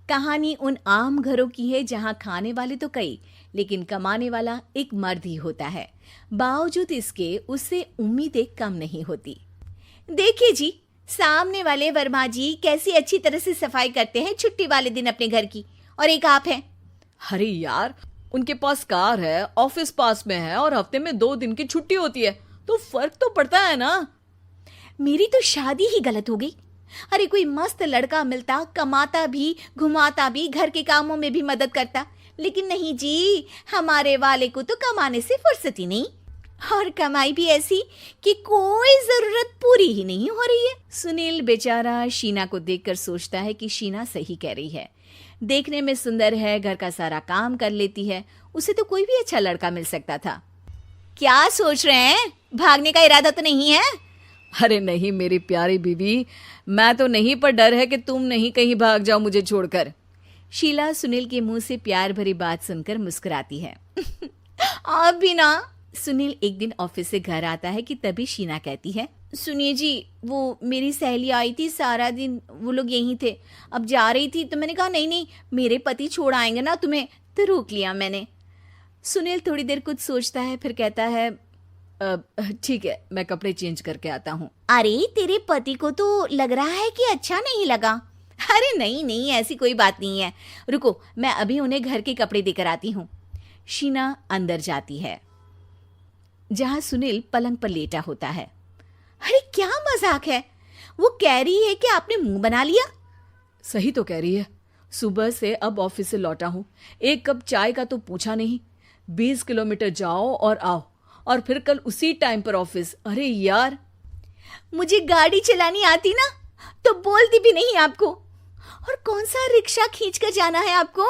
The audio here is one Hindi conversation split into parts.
कहानी उन आम घरों की है जहां खाने वाले तो कई, लेकिन कमाने वाला एक मर्द ही होता है। बावजूद इसके उससे उम्मीदें कम नहीं होती। देखिए जी, सामने वाले वर्मा जी कैसी अच्छी तरह से सफाई करते हैं छुट्टी वाले दिन अपने घर की, और एक आप हैं। अरे यार, उनके पास कार है, ऑफिस पास में है और हफ्ते में 2 दिन की छुट्टी होती है, तो फर्क तो पड़ता है ना। मेरी तो शादी ही गलत हो गई। अरे कोई मस्त लड़का मिलता, कमाता भी, घुमाता भी, घर के कामों में भी मदद करता, लेकिन नहीं जी, हमारे वाले को तो कमाने से फुर्सत ही नहीं, और कमाई भी ऐसी कि कोई जरूरत पूरी ही नहीं हो रही है। सुनील बेचारा शीना को देखकर सोचता है कि शीना सही कह रही है। देखने में सुंदर है, घर का सारा काम कर लेती है, उसे तो कोई भी अच्छा लड़का मिल सकता था। क्या सोच रहे हैं? भागने का इरादा तो नहीं है? अरे नहीं मेरी प्यारी बीवी, मैं तो नहीं, पर डर है कि तुम नहीं कहीं भाग जाओ मुझे छोड़कर। शीला सुनील के मुंह से प्यार भरी बात सुनकर मुस्कुराती है। आप भी ना। सुनील एक दिन ऑफिस से घर आता है कि तभी शीना कहती है, सुनिए जी, वो मेरी सहेली आई थी, सारा दिन वो लोग यहीं थे, अब जा रही थी तो मैंने कहा नहीं नहीं, मेरे पति छोड़ आएंगे ना तुम्हें, तो रोक लिया मैंने। सुनील थोड़ी देर कुछ सोचता है, फिर कहता है, ठीक है, मैं कपड़े चेंज करके आता हूँ। अरे तेरे पति को तो लग रहा है कि अच्छा नहीं लगा। अरे नहीं नहीं, ऐसी कोई बात नहीं है, रुको मैं अभी उन्हें घर के कपड़े देकर आती हूँ। शीना अंदर जाती है जहां सुनील पलंग पर लेटा होता है। अरे क्या मजाक है, वो कह रही है कि आपने मुंह बना लिया। सही तो कह रही है, सुबह से अब ऑफिस से लौटा हूँ, एक कप चाय का तो पूछा नहीं, 20 किलोमीटर जाओ और आओ, और फिर कल उसी टाइम पर ऑफिस। अरे यार, मुझे गाड़ी चलानी आती ना तो बोलती भी नहीं आपको, और कौन सा रिक्शा खींच कर जाना है आपको।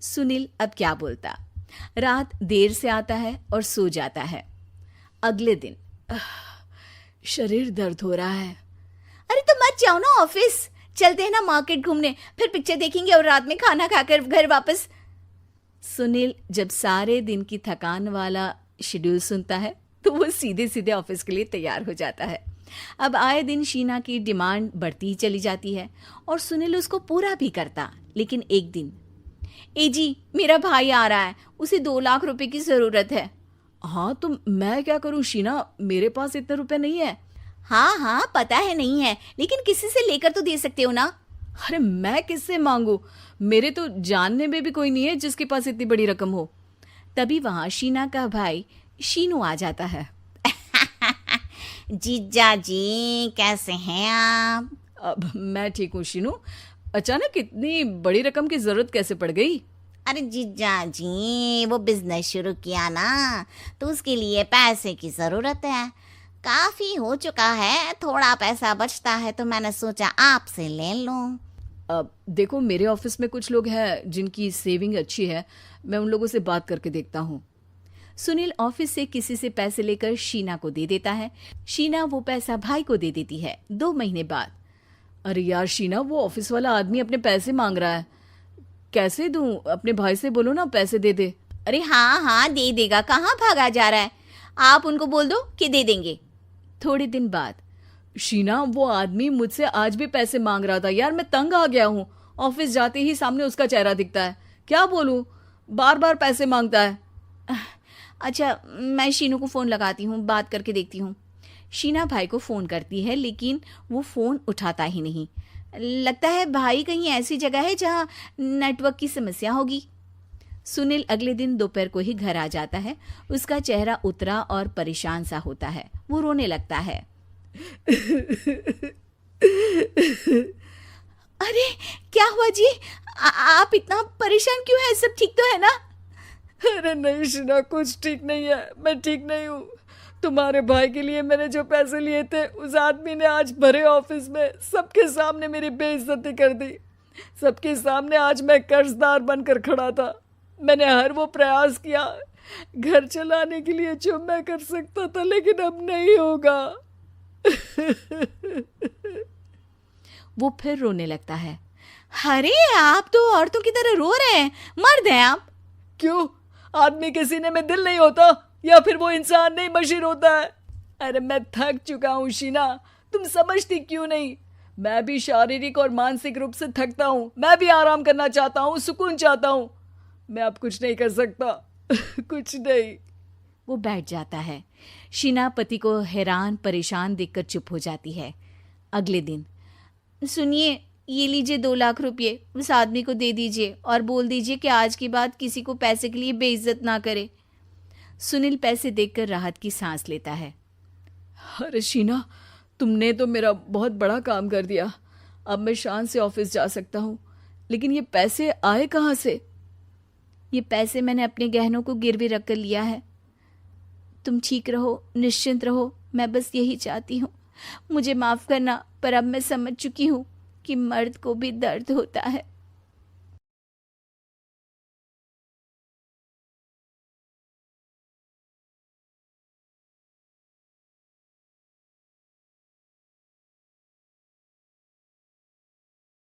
सुनील अब क्या बोलता। रात देर से आता है और सो जाता है। अगले दिन शरीर दर्द हो रहा है। अरे तो मत जाओ ना ऑफिस, चलते हैं ना मार्केट घूमने, फिर पिक्चर देखेंगे और रात में खाना खाकर घर वापस। सुनील जब सारे दिन की थकान वाला शेड्यूल सुनता है तो वो सीधे सीधे ऑफिस के लिए तैयार हो जाता है। अब आए दिन शीना की डिमांड बढ़ती ही चली जाती है और सुनील उसको पूरा भी करता। लेकिन एक दिन, ए जी मेरा भाई आ रहा है, उसे 2 लाख रुपए की जरूरत है। हाँ तो मैं क्या करूं शीना, मेरे पास इतने रुपए नहीं है। हाँ हाँ पता है नहीं है, लेकिन किसी से लेकर तो दे सकते हो ना। अरे मैं किससे मांगू, मेरे तो जानने में भी कोई नहीं है जिसके पास इतनी बड़ी रकम हो। तभी वहां शीना का भाई शीनू आ जाता है। जीजा जी कैसे हैं आप? अब मैं ठीक हूँ शीनू, अचानक इतनी बड़ी रकम की जरूरत कैसे पड़ गई? अरे जीजा जी, वो बिजनेस शुरू किया ना, तो उसके लिए पैसे की जरूरत है, काफी हो चुका है, थोड़ा पैसा बचता है तो मैंने सोचा आपसे ले लूं। अब देखो, मेरे ऑफिस में कुछ लोग हैं जिनकी सेविंग अच्छी है, मैं उन लोगों से बात करके देखता हूँ। सुनील ऑफिस से किसी से पैसे लेकर शीना को दे देता है। शीना वो पैसा भाई को दे देती है। 2 महीने बाद, अरे यार शीना, वो ऑफिस वाला आदमी अपने पैसे मांग रहा है, कैसे दूं? अपने भाई से बोलो ना पैसे दे दे। अरे हाँ हाँ दे देगा, कहाँ भागा जा रहा है, आप उनको बोल दो कि दे देंगे। थोड़े दिन बाद, शीना, वो आदमी मुझसे आज भी पैसे मांग रहा था यार, मैं तंग आ गया हूँ, ऑफिस जाते ही सामने उसका चेहरा दिखता है, क्या बोलूं, बार बार पैसे मांगता है। अच्छा मैं शीनू को फ़ोन लगाती हूँ, बात करके देखती हूँ। शीना भाई को फ़ोन करती है लेकिन वो फ़ोन उठाता ही नहीं। लगता है भाई कहीं ऐसी जगह है जहाँ नेटवर्क की समस्या होगी। सुनील अगले दिन दोपहर को ही घर आ जाता है। उसका चेहरा उतरा और परेशान सा होता है। वो रोने लगता है। अरे क्या हुआ जी, आप इतना परेशान क्यों हैं? सब ठीक तो है ना? अरे नहीं शीना, कुछ ठीक नहीं है, मैं ठीक नहीं हूँ। तुम्हारे भाई के लिए मैंने जो पैसे लिए थे, उस आदमी ने आज भरे ऑफिस में सबके सामने मेरी बेइज्जती कर दी। सबके सामने आज मैं कर्जदार बनकर खड़ा था। मैंने हर वो प्रयास किया घर चलाने के लिए जो मैं कर सकता था, लेकिन अब नहीं होगा। वो फिर रोने लगता है। अरे आप तो औरतों की तरह रो रहे हैं, मर्द हैं आप। क्यों, आदमी के सीने में दिल नहीं होता, या फिर वो इंसान नहीं मशीन होता है? अरे मैं थक चुका हूँ शीना, तुम समझती क्यों नहीं? मैं भी शारीरिक और मानसिक रूप से थकता हूँ, मैं भी आराम करना चाहता हूँ, सुकून चाहता हूँ। मैं अब कुछ नहीं कर सकता। कुछ नहीं। वो बैठ जाता है। शीना पति को हैरान परेशान देखकर चुप हो जाती है। अगले दिन, सुनिए, ये लीजिए 2 लाख रुपये, उस आदमी को दे दीजिए और बोल दीजिए कि आज के बाद किसी को पैसे के लिए बेइज्जत ना करे। सुनील पैसे देखकर राहत की सांस लेता है। अरे शीना, तुमने तो मेरा बहुत बड़ा काम कर दिया। अब मैं शान से ऑफिस जा सकता हूँ, लेकिन ये पैसे आए कहाँ से? ये पैसे मैंने अपने गहनों को गिरवी रख कर लिया है। तुम ठीक रहो, निश्चिंत रहो, मैं बस यही चाहती हूँ। मुझे माफ़ करना, पर अब मैं समझ चुकी हूँ कि मर्द को भी दर्द होता है।